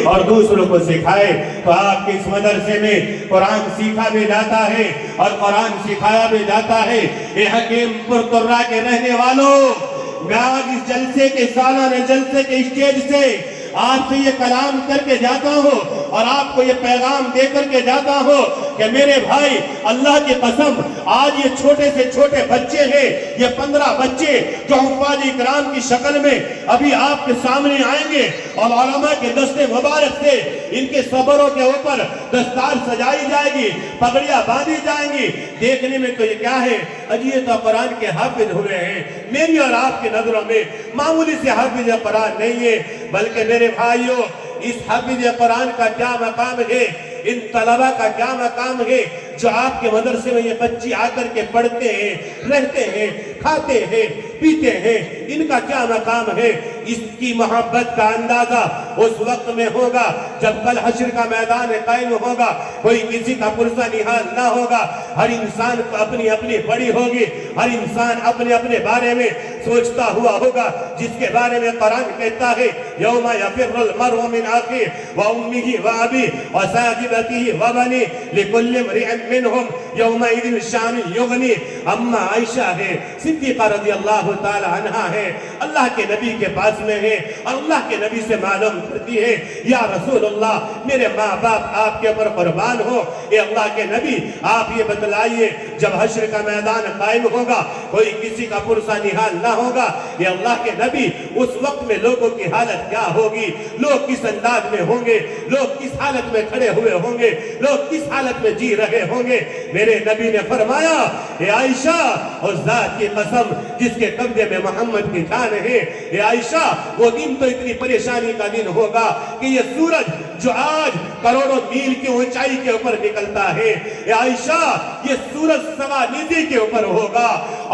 اور دوسروں کو سکھائے۔ تو آپ کے اس مدرسے میں قرآن سیکھا بھی جاتا ہے اور قرآن سکھایا بھی جاتا ہے۔ اے حکیم پور ترہ کے رہنے والوں، میں آج اس جلسے کے سالانہ جلسے کے اسٹیج سے آپ سے یہ کلام کر کے جاتا ہوں اور آپ کو یہ پیغام دے کر کے جاتا ہوں کہ میرے بھائی، اللہ کی قسم، آج یہ چھوٹے سے چھوٹے بچے ہیں، یہ 15 بچے جو حفاظ کرام کی شکل میں ابھی آپ کے سامنے آئیں گے اور علماء کے دست مبارک سے ان کے صبروں کے اوپر دستار سجائی جائے گی، پگڑیاں باندھی جائیں گی۔ دیکھنے میں تو یہ کیا ہے؟ اجی یہ تو قرآن کے حافظ ہوئے ہیں۔ میری اور آپ کی نظروں میں معمولی سے حافظ قرآن نہیں ہے، بلکہ میرے بھائیوں، اس حافظ قرآن کا کیا مقام ہے، ان طلبہ کا کیا مقام ہے جو آپ کے مدرسے میں یہ بچی آ کر کے پڑھتے ہیں، رہتے ہیں، کھاتے ہیں، پیتے ہیں، ان کا کیا مقام ہے۔ اس کی محبت کا اندازہ اس وقت میں ہوگا جب کل حشر کا میدان قائم ہوگا، کوئی کسی کا پرسہ نحال نہ ہوگا، ہر انسان کو اپنی اپنی پڑی ہوگی، ہر انسان اپنے اپنے بارے میں سوچتا ہوا ہوگا، جس کے بارے میں قرآن کہتا ہے یوم یفر المرء من اخیہ وامہ وابیہ وصاحبتہ وبنیہ لکل امرئ منہم یومئذ شان یغنی۔ اما عائشہ ہے، صدیقہ رضی اللہ تعالی عنہا ہے، اللہ کے نبی کے پاس میں ہے اور اللہ کے نبی سے معلوم کرتی ہے یا رسول اللہ، میرے ماں باپ آپ کے اوپر قربان ہو، اے اللہ کے نبی آپ یہ بتلائیے جب حشر کا میدان قائم ہوگا، کوئی کسی کا پرسہ نحال نہ ہوگا، اے اللہ کے نبی اس وقت میں لوگوں کی حالت کیا ہوگی؟ لوگ کس انداز میں ہوں گے؟ لوگ کس حالت میں کھڑے ہوئے ہوں گے؟ لوگ کس حالت میں جی رہے ہوں گے؟ میرے نبی نے فرمایا اے عائشہ، اور ذات کی قسم جس کے قبضے میں محمد کی جان ہے، اے عائشہ وہ دن تو اتنی پریشانی کا دن ہوگا کہ یہ سورج جو آج کروڑوں میل کی اونچائی کے اوپر نکلتا ہے، اے عائشہ یہ سورج سوا نیزی کے اوپر ہوگا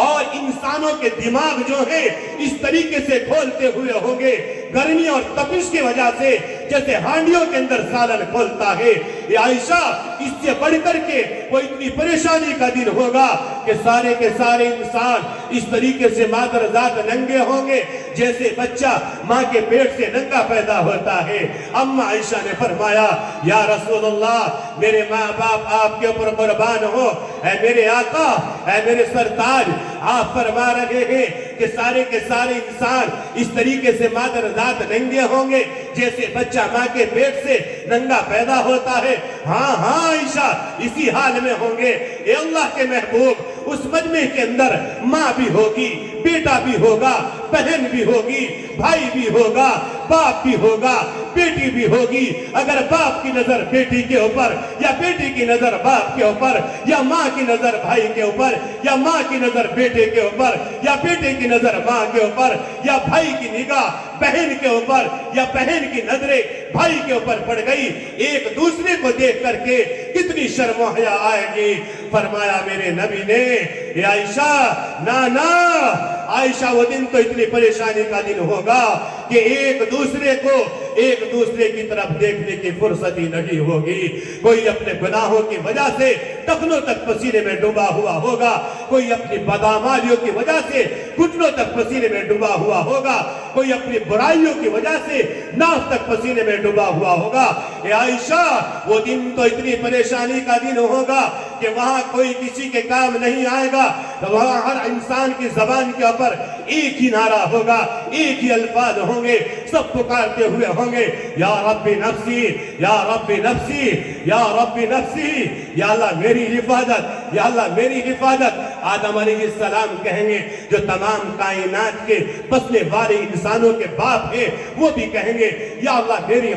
اور انسانوں کے دماغ جو ہیں اس طریقے سے کھولتے ہوئے ہوں گے گرمی اور تپش کی وجہ سے، جیسے ہانڈیوں کے اندر سالن کھولتا ہے۔ اے عائشہ اس سے بڑھ کر کے وہ اتنی پریشانی کا دن ہوگا کہ سارے کے سارے انسان اس طریقے سے مادر ذات ننگے ہوں گے جیسے بچہ ماں کے پیٹ سے ننگا پیدا ہوتا ہے۔ اما عائشہ نے فرمایا یا رسول اللہ، میرے ماں باپ آپ کے اوپر قربان ہو، اے میرے آقا، اے میرے سرتاج، آپ فرما رہے ہیں کہ سارے کے سارے انسان اس طریقے سے مادر ذات ننگے ہوں گے جیسے بچہ ماں کے پیٹ سے ننگا پیدا ہوتا ہے۔ ہاں ہاں عائشہ اسی حال میں ہوں گے۔ اے اللہ کے محبوب، اس مجمع کے اندر ماں بھی ہوگی، بیٹا بھی ہوگا، بہن بھی ہوگی، بھائی بھی ہوگا، باپ بھی ہوگا، بیٹی بھی ہوگی۔ اگر باپ کی نظر بیٹی کے اوپر یا بیٹی کی نظر باپ کے اوپر یا ماں کی نظر بھائی کے اوپر یا ماں کی نظر بیٹے کے اوپر یا بیٹے کی نظر ماں کے اوپر یا بھائی کی نگاہ بہن کے اوپر یا بہن کی نظریں بھائی کے اوپر پڑ گئی، ایک دوسرے کو دیکھ کر کے کتنی شرم و حیا آئے گی۔ فرمایا میرے نبی نے اے عائشہ نا عائشہ وہ دن تو اتنی پریشانی کا دن ہوگا کہ ایک دوسرے کی طرف دیکھنے کی فرصت ہی نہیں ہوگی۔ کوئی اپنے گناہوں کی وجہ سے ٹخنوں تک پسینے میں ڈوبا ہوا ہوگا، کوئی اپنی بدعمالیوں کی وجہ سے گھٹنوں تک پسینے میں ڈوبا ہوا ہوگا، کوئی اپنی برائیوں کی وجہ سے ناف تک پسینے میں ڈوبا ہوا ہوگا۔ اے عائشہ وہ دن تو اتنی پریشانی کا دن ہوگا کہ وہاں کوئی کسی کے کام نہیں آئے گا، وہاں ہر انسان کی زبان کے اوپر ایک ہی نعرہ ہوگا، ایک ہی الفاظ ہوں گے، سب پکارتے ہوئے ہوں گے یا رب نفسی یا رب نفسی یا رب نفسی، یا اللہ میری حفاظت، یا اللہ میری حفاظت۔ آدم علیہ السلام کہیں گے جو تمام کائنات کے بسنے والے انسانوں کے باپ ہیں، وہ بھی کہیں گے یا اللہ میری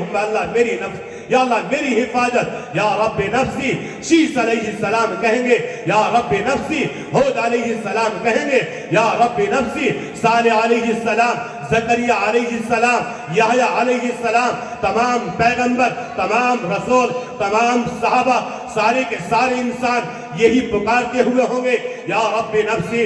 نفس، یا اللہ میری حفاظت، یا رب نفسی۔ شیس علیہ السلام کہیں گے یا رب نفسی، ہود علیہ السلام کہیں گے یا رب نفسی، صالح علیہ السلام، زکریا علیہ السلام، یحییٰ علیہ السلام، تمام پیغمبر، تمام رسول، تمام صحابہ، سارے کے سارے انسان یہی پکارتے ہوئے ہوں گے یا رب نفسی۔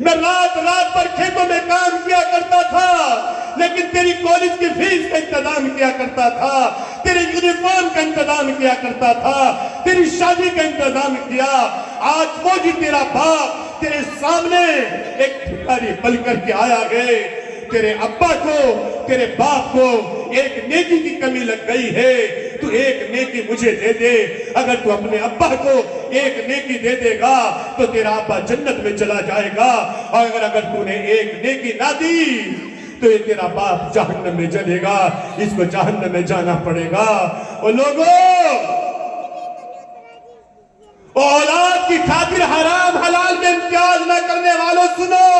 میں رات رات پر کھیتوں میں کام کیا کرتا تھا، لیکن تیری کالج کی فیس کا انتظام کیا کرتا تھا، تیرے یونیفارم کا انتظام کیا کرتا تھا، تیری شادی کا انتظام کیا۔ آج وہ جی تیرا باپ تیرے سامنے ایک بھکاری بن کر کے آیا ہے۔ تیرے ابا کو، تیرے باپ کو ایک نیکی کی کمی لگ گئی ہے، تو ایک نیکی مجھے دے دے۔ اگر تو اپنے ابا کو ایک نیکی دے دے گا تو تیرا ابا جنت میں چلا جائے گا، اور اگر تو نے ایک نیکی نہ دی تو یہ تیرا باپ جہنم میں جلے گا، اس کو جہنم میں جانا پڑے گا۔ اور لوگوں، اولاد کی خاطر حرام حلال میں امتیاز نہ کرنے والوں سنو،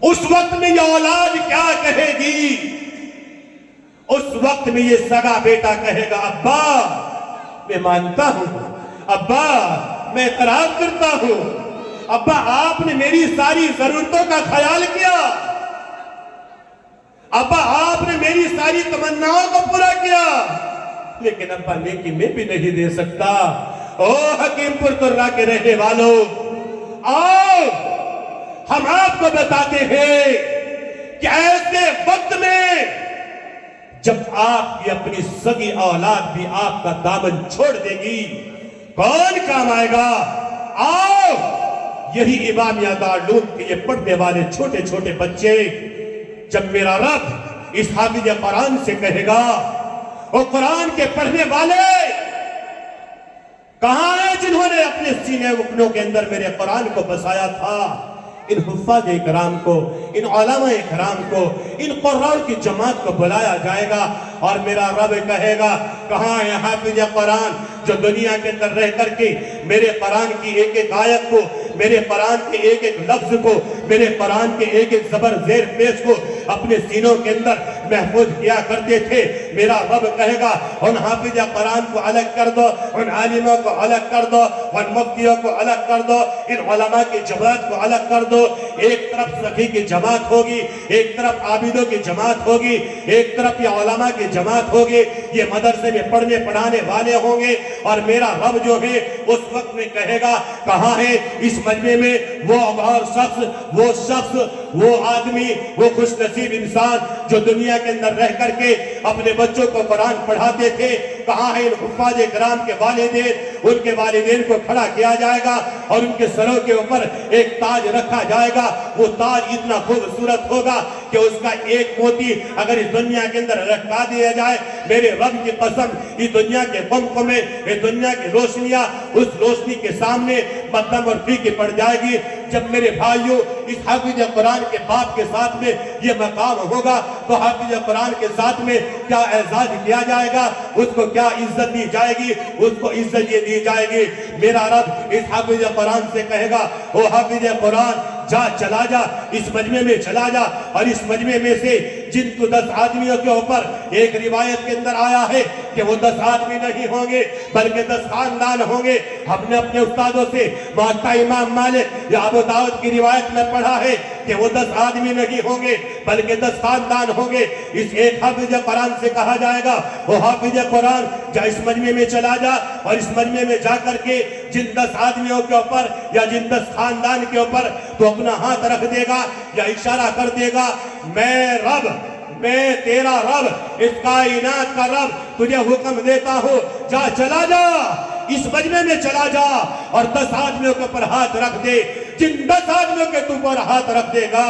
اس وقت میں یہ اولاد کیا کہے گی؟ اس وقت میں یہ سگا بیٹا کہے گا، ابا میں مانتا ہوں، ابا میں اعتراف کرتا ہوں، ابا آپ نے میری ساری ضرورتوں کا خیال کیا، ابا آپ نے میری ساری تمناؤں کو پورا کیا، لیکن ابا نیکی میں بھی نہیں دے سکتا۔ او حکیم پور ترہ کے رہنے والوں، آؤ ہم آپ کو بتاتے ہیں کہ ایسے وقت میں جب آپ کی اپنی سگی اولاد بھی آپ کا دامن چھوڑ دے گی، کون کام آئے گا؟ آؤ یہی امامیہ دارالعلوم کے یہ پڑھنے والے چھوٹے چھوٹے بچے، جب میرا رب اس حافظ قرآن سے کہے گا، وہ قرآن کے پڑھنے والے کہاں ہیں جنہوں نے اپنے سینے مکنوں کے اندر میرے قرآن کو بسایا تھا؟ ان حفاظ اکرام کو، ان علماء اکرام کو، ان قرآن کی جماعت کو بلایا جائے گا، اور میرا رب کہے گا، کہاں ہے حافظ قرآن جو دنیا کے اندر رہ کر کے میرے قرآن کی ایک ایک آیت کو، میرے قرآن کے ایک ایک لفظ کو، میرے قرآن کے ایک ایک زبر زیر پیش کو اپنے سینوں کے اندر محفوظ کیا کرتے تھے؟ میرا رب کہے گا، ان حافظ قرآن کو الگ کر دو، ان عالموں کو الگ کر دو، ان مفتیوں کو الگ کر دو، ان علماء کی جماعت کو الگ کر دو۔ ایک طرف سخی کی جماعت ہوگی، ایک طرف عابدوں کی جماعت ہوگی، ایک طرف یہ علماء کی جماعت ہوگی، یہ مدرسے میں پڑھنے پڑھانے والے ہوں گے، اور میرا رب جو ہے اس وقت میں کہے گا، کہاں ہے اس مجمع میں وہ شخص، وہ آدمی، وہ خوش نصیب انسان جو دنیا کے اندر رہ کر کے اپنے بچوں کو قرآن پڑھاتے تھے؟ کہاں ہے ان حفاظ کرام کے والدین؟ ان کے والدین کو کھڑا کیا جائے گا اور ان کے سروں کے اوپر ایک تاج رکھا جائے گا۔ وہ تاج اتنا خوبصورت ہوگا کہ اس کا ایک موتی اگر اس دنیا کے اندر رکھا دیا جائے، میرے رب کی قسم، اس دنیا کے قمقمے، اس دنیا کی روشنیاں اس روشنی کے سامنے مدھم اور پھیکی پڑ جائے گی۔ جب میرے بھائیوں اس حافظ قرآن کے باپ کے ساتھ میں یہ مقام ہوگا تو حافظ قرآن کے ساتھ میں کیا اعزاز کیا جائے گا، اس کو کیا عزت دی جائے گی؟ اس کو عزت یہ دی جائے گی، میرا رب اس حافظ قرآن سے کہے گا، او حافظ قرآن جا، چلا جا، اس مجمع میں چلا جا، اور اس مجمع میں سے جن کو 10 آدمیوں کے اوپر ایک روایت کے اندر آیا ہے کہ وہ 10 آدمی نہیں ہوں گے بلکہ 10 خاندان ہوں گے۔ ہم نے اپنے استادوں سے موطا امام مالک یا ابو داؤد کی روایت میں پڑھا ہے کہ وہ 10 آدمی نہیں ہوں گے بلکہ 10 خاندان ہوں گے۔ اس ایک حافظ قرآن سے کہا جائے گا، وہ حافظ قرآن جا اس مجمع میں چلا جا، اور اس مجمع میں جا کر کے جن 10 آدمیوں کے اوپر یا جن 10 خاندان کے اوپر تو اپنا ہاتھ رکھ دے گا یا اشارہ کر دے گا، میں تیرا رب، اس کائنات کا رب تجھے حکم دیتا ہوں، جا، چلا جا، اس مجمع میں چلا جا، اور 10 آدمیوں کے اوپر ہاتھ رکھ دے۔ جن 10 آدمیوں کے اوپر ہاتھ رکھ دے گا،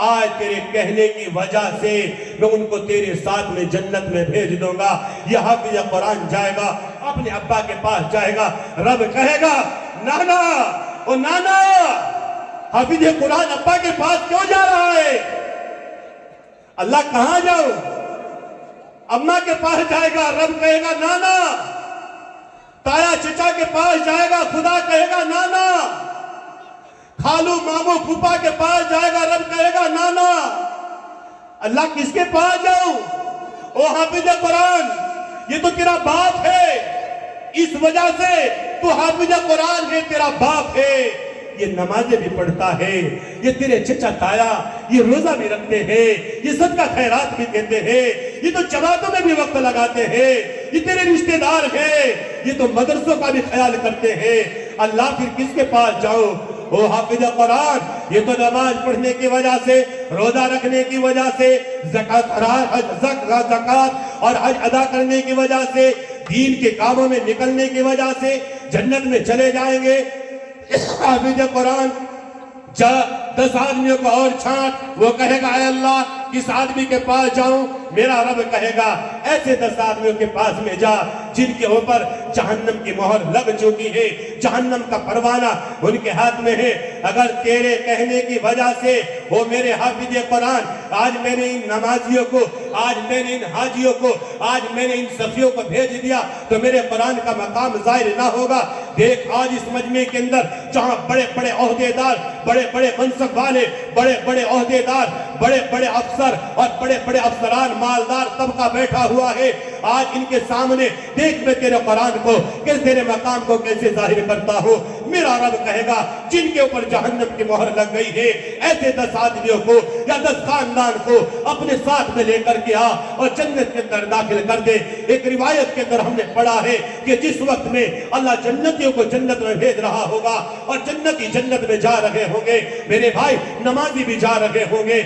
آج تیرے کہنے کی وجہ سے میں ان کو تیرے ساتھ میں جنت میں بھیج دوں گا۔ یہ حافظ قرآن جائے گا، اپنے ابا کے پاس جائے گا، رب کہے گا، نانا، او نانا، حافظ قرآن ابا کے پاس کیوں جا رہا ہے؟ اللہ کہاں جاؤ؟ اماں کے پاس جائے گا، رب کہے گا، نانا، تایا چچا کے پاس جائے گا، خدا کہے گا، نانا، خالو مامو پھوپا کے پاس جائے گا، رب کہے گا، نانا۔ اللہ کس کے پاس جاؤں؟ او حافظ قرآن، یہ تو تیرا باپ ہے، اس وجہ سے تو حافظ قرآن ہے، تیرا باپ ہے، یہ نمازیں بھی پڑھتا ہے، یہ تیرے چچا تایا یہ روزہ بھی رکھتے ہیں، یہ صدقہ خیرات بھی دیتے ہیں، یہ تو جماعتوں میں بھی وقت لگاتے ہیں، یہ تیرے رشتہ دار ہیں، یہ تو مدرسوں کا بھی خیال کرتے ہیں۔ اللہ پھر کس کے پاس جاؤ؟ او حافظ قرآن، یہ تو نماز پڑھنے کی وجہ سے، روزہ رکھنے کی وجہ سے، زکوٰۃ اور حج ادا کرنے کی وجہ سے، دین کے کاموں میں نکلنے کی وجہ سے جنت میں چلے جائیں گے۔ حافظ قرآن 10 آدمیوں کو اور چھانٹ، وہ کہے گا اے اللہ کس آدمی کے پاس جاؤں؟ میرا رب کہے گا ایسے 10 آدمیوں کے پاس میں جا جن کے اوپر جہنم کی مہر لگ چکی ہے، جہنم کا پروانہ ان کے ہاتھ میں ہے۔ اگر تیرے کہنے کی وجہ سے وہ میرے حافظ قرآن، آج میں نے ان نمازیوں کو، آج میں نے ان حاجیوں کو، آج میں نے ان صفیوں کو بھیج دیا تو میرے قرآن کا مقام ظاہر نہ ہوگا۔ دیکھ آج اس مجمع کے اندر جہاں بڑے بڑے عہدیدار، بڑے بڑے منصب والے، بڑے بڑے عہدیدار، بڑے بڑے افسر اور بڑے بڑے افسران، مالدار طبقہ بیٹھا ہوا ہے، آج ان کے سامنے دیکھ میں تیرے قرآن کو، کہ تیرے مقام کو کیسے ظاہر کرتا ہوں۔ میرا رب کہے گا جن کے اوپر جہنم کی مہر لگ گئی ہے، ایسے 10 آدمیوں کو یا 10 خاندان کو اپنے ساتھ میں لے کر کے آ اور جنت کے اندر داخل کر دے۔ ایک روایت کے اندر ہم نے پڑھا ہے کہ جس وقت میں اللہ جنتیوں کو جنت میں بھیج رہا ہوگا اور جنتی جنت میں جا رہے ہوں گے، میرے بھائی نمازی بھی جا رہے ہوں گے،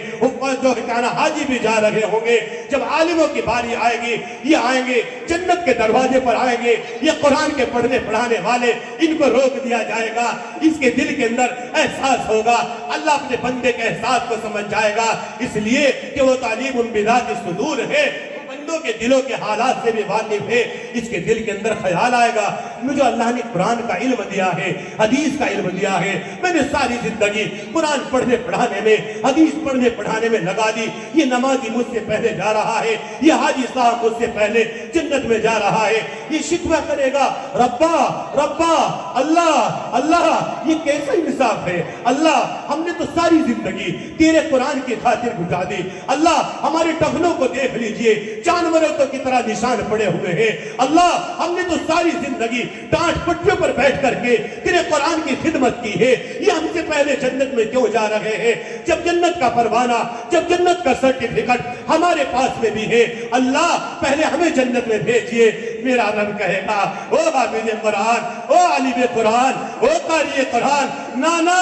جو کہنا حاجی بھی جا رہے ہوں گے، جب عالموں کی باری آئے گی، یہ آئیں گے جنت کے دروازے پر آئیں گے، یہ قرآن کے پڑھنے پڑھانے والے، ان کو روک دیا جائے گا۔ اس کے دل کے اندر احساس ہوگا، اللہ اپنے بندے کے احساس کو سمجھ جائے گا، اس لیے کہ وہ تعلیم بذات الصدور ہے، بندوں کے دلوں کے حالات سے بھی واقف ہے۔ اس کے دل کے اندر خیال آئے گا مجھے اللہ نے قرآن کا علم دیا ہے، حدیث کا علم دیا ہے، میں نے ساری زندگی قرآن پڑھنے پڑھانے میں، حدیث پڑھنے پڑھانے میں لگا دی، یہ نمازی مجھ سے پہلے جا رہا ہے، یہ حاجی صاحب مجھ سے پہلے جنت میں جا رہا ہے۔ یہ شکوہ کرے گا ربا ربا، اللہ اللہ یہ کیسا انصاف ہے، اللہ ہم نے تو ساری زندگی تیرے قرآن کی خاطر گزار دی، اللہ ہمارے ٹخنوں کو دیکھ لیجئے، جانوروں تو کی طرح نشان پڑے ہوئے ہیں، اللہ ہم نے تو ساری زندگی ڈانٹ پٹیوں پر بیٹھ کر کے تیرے قرآن کی خدمت کی ہے، یہ ہم سے پہلے جنت میں کیوں جا رہے ہیں؟ جب جنت کا پروانہ، جب جنت کا سرٹیفکیٹ ہمارے پاس میں بھی ہے، اللہ پہلے ہمیں جنت میں بھیجئے۔ میرا رب کہے گا او حافظ قرآن، او عالم قرآن، او قاری قرآن، نانا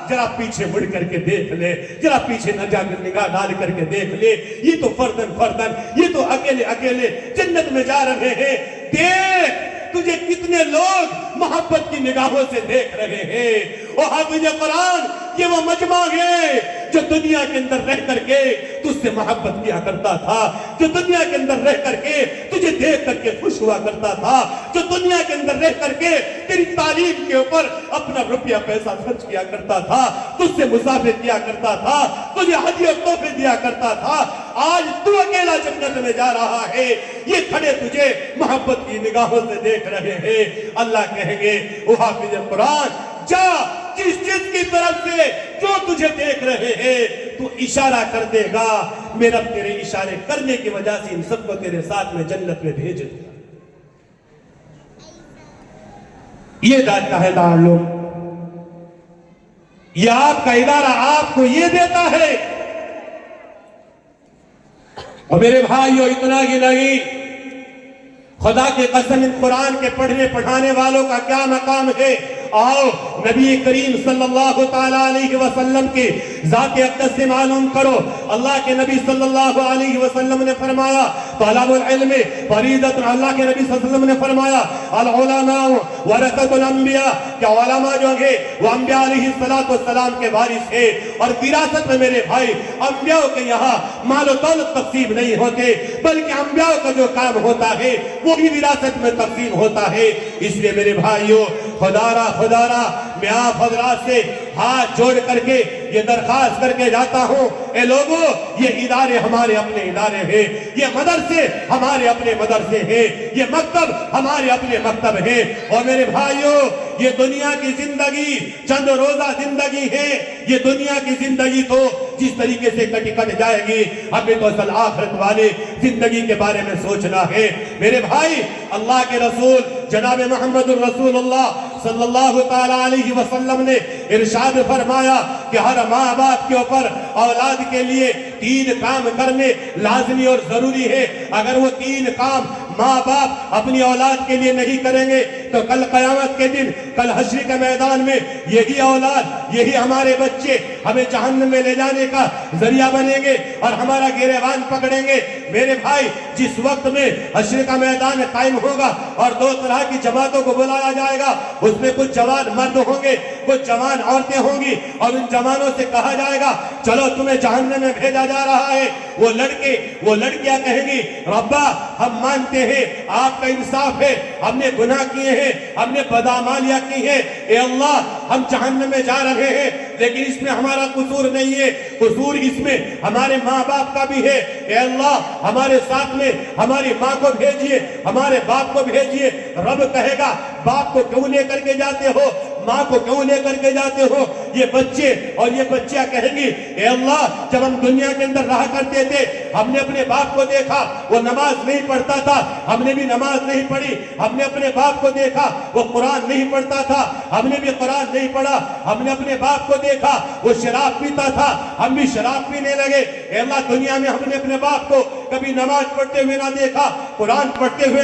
ذرا پیچھے مڑ کر کے دیکھ لے، ذرا پیچھے نگاہ ڈال کر کے دیکھ لے، یہ تو فردن یہ تو اکیلے اکیلے جنت میں جا رہے ہیں، دیکھ تجھے کتنے لوگ محبت کی نگاہوں سے دیکھ رہے ہیں۔ او حافظ قرآن، یہ وہ مجمع ہے جو دنیا کے اندر رہ کر کے تجھ سے محبت کیا کرتا تھا، جو دنیا کے اندر رہ کر کے تجھے دیکھ کر کے خوش ہوا کرتا تھا، جو دنیا کے اندر رہ کر کے تیری تعلیم کے اوپر اپنا روپیہ پیسہ خرچ کیا کرتا تھا، تجھ سے مسافر کیا کرتا تھا، تجھے ہدیے تحفے دیا کرتا تھا، آج تو اکیلا جنت میں جا رہا ہے، یہ کھڑے تجھے محبت کی نگاہوں سے دیکھ رہے ہیں۔ اللہ کہیں گے او حافظ قرآن، جا جس چیز کی طرف سے جو تجھے دیکھ رہے ہیں تو اشارہ کر دے گا، میرا تیرے اشارے کرنے کی وجہ سے ان سب کو تیرے ساتھ میں جنت میں بھیج دیا۔ یہ داتا ہے دارالعلوم، یہ آپ کا ادارہ آپ کو یہ دیتا ہے۔ اور میرے بھائیو اتنا ہی نہیں، خدا کی قسم ان قرآن کے پڑھنے پڑھانے والوں کا کیا مقام ہے۔ آؤ نبی کریم صلی اللہ تعالیٰ علیہ وسلم کی ذات اقدس سے معلوم کرو۔ اللہ کے نبی صلی اللہ علیہ وسلم نے فرمایا طلب العلم فریضۃ، اللہ کے نبی صلی اللہ علیہ وسلم نے فرمایا العلماء ورثۃ الانبیاء، کہ علماء جو ہیں وہ انبیاء علیہ السلام کے وارث ہیں، اور وراثت میں میرے بھائی انبیاء کے یہاں مال و دولت تقسیم نہیں ہوتے، بلکہ انبیاء کا جو کام ہوتا ہے وہی وراثت میں تقسیم ہوتا ہے۔ اس لیے میرے بھائیو خدا را میں آپ حضرات سے ہاتھ جوڑ کر کے یہ درخواست کر کے جاتا ہوں، اے لوگوں یہ ادارے ہمارے اپنے ادارے ہیں، یہ مدرسے ہمارے اپنے مدرسے ہیں، یہ مکتب ہمارے اپنے مکتب ہیں، اور میرے بھائیوں یہ دنیا کی زندگی چند روزہ زندگی ہے، یہ دنیا کی زندگی تو جس طریقے سے کٹ جائے گی، ہمیں تو اصل آخرت والے زندگی کے بارے میں سوچنا ہے۔ میرے بھائی اللہ کے رسول جناب محمد الرسول اللہ صلی اللہ تعالیٰ علیہ وسلم نے ارشاد فرمایا کہ ہر ماں باپ کے اوپر اولاد کے لیے 3 کام کرنے لازمی اور ضروری ہے۔ اگر وہ 3 کام ماں باپ اپنی اولاد کے لیے نہیں کریں گے، تو کل قیامت کے دن، کل حشر کے میدان میں یہی اولاد، یہی ہمارے بچے ہمیں جہنم میں لے جانے کا ذریعہ بنیں گے اور ہمارا گریبان پکڑیں گے۔ میرے بھائی، جس وقت میں حشر کا میدان قائم ہوگا اور دو طرح کی جماعتوں کو بلایا جائے گا، اس میں کچھ جوان مرد ہوں گے، کچھ جوان عورتیں ہوں گی، اور ان جوانوں سے کہا جائے گا چلو تمہیں جہنم میں بھیجا جا رہا ہے۔ وہ لڑکے، وہ لڑکیاں کہیں گی ربا ہم مانتے ہیں آپ کا انصاف ہے، ہم نے گناہ کیے ہیں، ہم نے بدعمالیاں کی ہیں، اے اللہ ہم جہنم میں جا رہے ہیں، لیکن اس میں ہمارا قصور نہیں ہے، قصور اس میں ہمارے ماں باپ کا بھی ہے۔ اے اللہ ہمارے ساتھ میں ہماری ماں کو بھیجئے، ہمارے باپ کو بھیجئے۔ رب کہے گا باپ کو کیوں لے کر کے جاتے ہو، ماں کو کیوں لے کر کے جاتے ہو؟ یہ بچے اور یہ بچیاں کہیں گی اے اللہ جب ہم دنیا کے اندر رہا کرتے تھے، ہم نے اپنے باپ کو دیکھا وہ نماز نہیں پڑھتا تھا، ہم نے بھی نماز نہیں پڑھی، ہم نے اپنے باپ کو دیکھا وہ قرآن نہیں پڑھتا تھا، ہم نے بھی قرآن نہیں پڑھا، ہم نے اپنے باپ کو دیکھا وہ شراب پیتا تھا، ہم بھی شراب پینے لگے۔ اے اللہ دنیا میں ہم نے اپنے باپ کو کبھی نماز پڑھتے ہوئے نہ دیکھا، قرآن پڑھتے ہوئے